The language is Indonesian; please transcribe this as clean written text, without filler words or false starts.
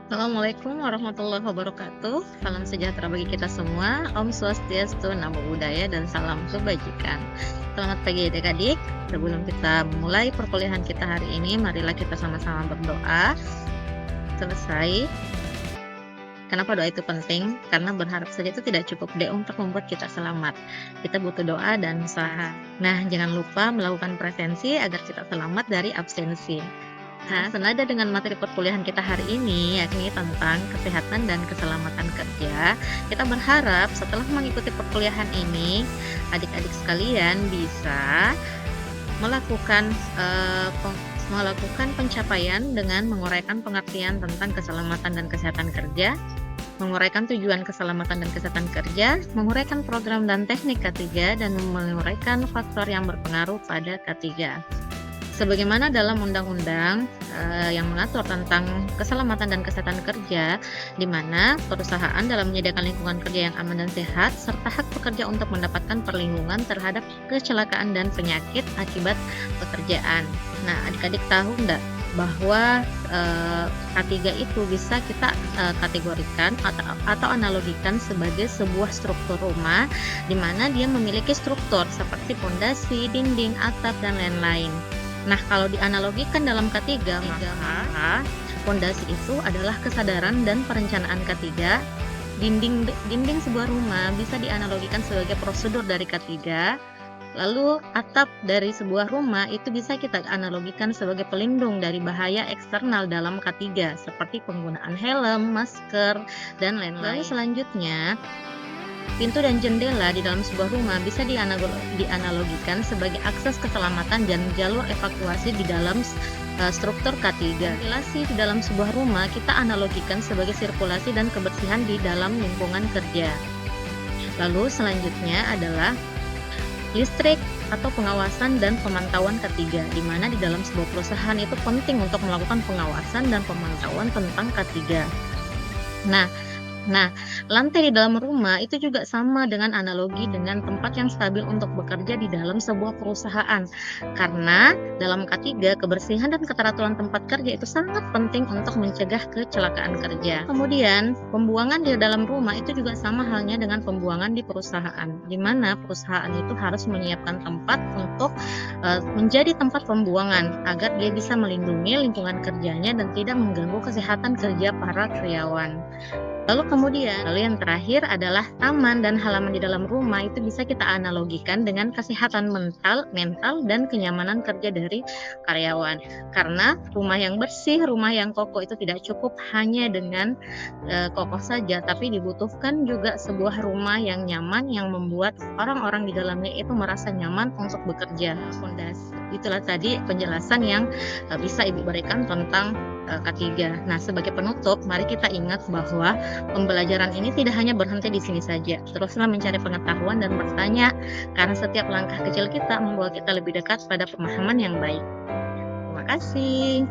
Assalamualaikum warahmatullahi wabarakatuh. Salam sejahtera bagi kita semua. Om Swastiastu, Namo Buddhaya, dan salam kebajikan. Selamat pagi adik-adik. Sebelum kita mulai perkuliahan kita hari ini, marilah kita sama-sama berdoa. Selesai. Kenapa doa itu penting? Karena berharap saja itu tidak cukup deh untuk membuat kita selamat. Kita butuh doa dan usaha. Nah, jangan lupa melakukan prevensi agar kita selamat dari absensi. Nah, senada dengan materi perkuliahan kita hari ini, yakni tentang kesehatan dan keselamatan kerja, kita berharap setelah mengikuti perkuliahan ini, adik-adik sekalian bisa melakukan pencapaian dengan menguraikan pengertian tentang keselamatan dan kesehatan kerja, menguraikan tujuan keselamatan dan kesehatan kerja, menguraikan program dan teknik K3, dan menguraikan faktor yang berpengaruh pada K3. Sebagaimana dalam undang-undang yang mengatur tentang keselamatan dan kesehatan kerja, di mana perusahaan dalam menyediakan lingkungan kerja yang aman dan sehat, serta hak pekerja untuk mendapatkan perlindungan terhadap kecelakaan dan penyakit akibat pekerjaan. Nah, adik-adik tahu enggak bahwa K3 itu bisa kita kategorikan atau analogikan sebagai sebuah struktur rumah, di mana dia memiliki struktur seperti pondasi, dinding, atap, dan lain-lain. Nah, kalau dianalogikan dalam K3, maka pondasi itu adalah kesadaran dan perencanaan K3. Dinding sebuah rumah bisa dianalogikan sebagai prosedur dari K3. Lalu atap dari sebuah rumah itu bisa kita analogikan sebagai pelindung dari bahaya eksternal dalam K3, seperti penggunaan helm, masker, dan lain-lain. Lalu selanjutnya, pintu dan jendela di dalam sebuah rumah bisa dianalogikan sebagai akses keselamatan dan jalur evakuasi di dalam struktur K3. Ventilasi di dalam sebuah rumah kita analogikan sebagai sirkulasi dan kebersihan di dalam lingkungan kerja. Lalu selanjutnya adalah listrik atau pengawasan dan pemantauan K3, di mana di dalam sebuah perusahaan itu penting untuk melakukan pengawasan dan pemantauan tentang K3. Nah, lantai di dalam rumah itu juga sama dengan analogi dengan tempat yang stabil untuk bekerja di dalam sebuah perusahaan. Karena dalam K3, kebersihan dan keteraturan tempat kerja itu sangat penting untuk mencegah kecelakaan kerja. Kemudian, pembuangan di dalam rumah itu juga sama halnya dengan pembuangan di perusahaan, di mana perusahaan itu harus menyiapkan tempat untuk menjadi tempat pembuangan agar dia bisa melindungi lingkungan kerjanya dan tidak mengganggu kesehatan kerja para karyawan. Lalu yang terakhir adalah taman dan halaman di dalam rumah itu bisa kita analogikan dengan kesehatan mental dan kenyamanan kerja dari karyawan. Karena rumah yang bersih, rumah yang kokoh itu tidak cukup hanya dengan kokoh saja, tapi dibutuhkan juga sebuah rumah yang nyaman yang membuat orang-orang di dalamnya itu merasa nyaman untuk bekerja. Fondasi. Itulah tadi penjelasan yang bisa Ibu berikan tentang K3. Nah, sebagai penutup, mari kita ingat bahwa pembelajaran ini tidak hanya berhenti di sini saja. Teruslah mencari pengetahuan dan bertanya, karena setiap langkah kecil kita membawa kita lebih dekat pada pemahaman yang baik. Terima kasih.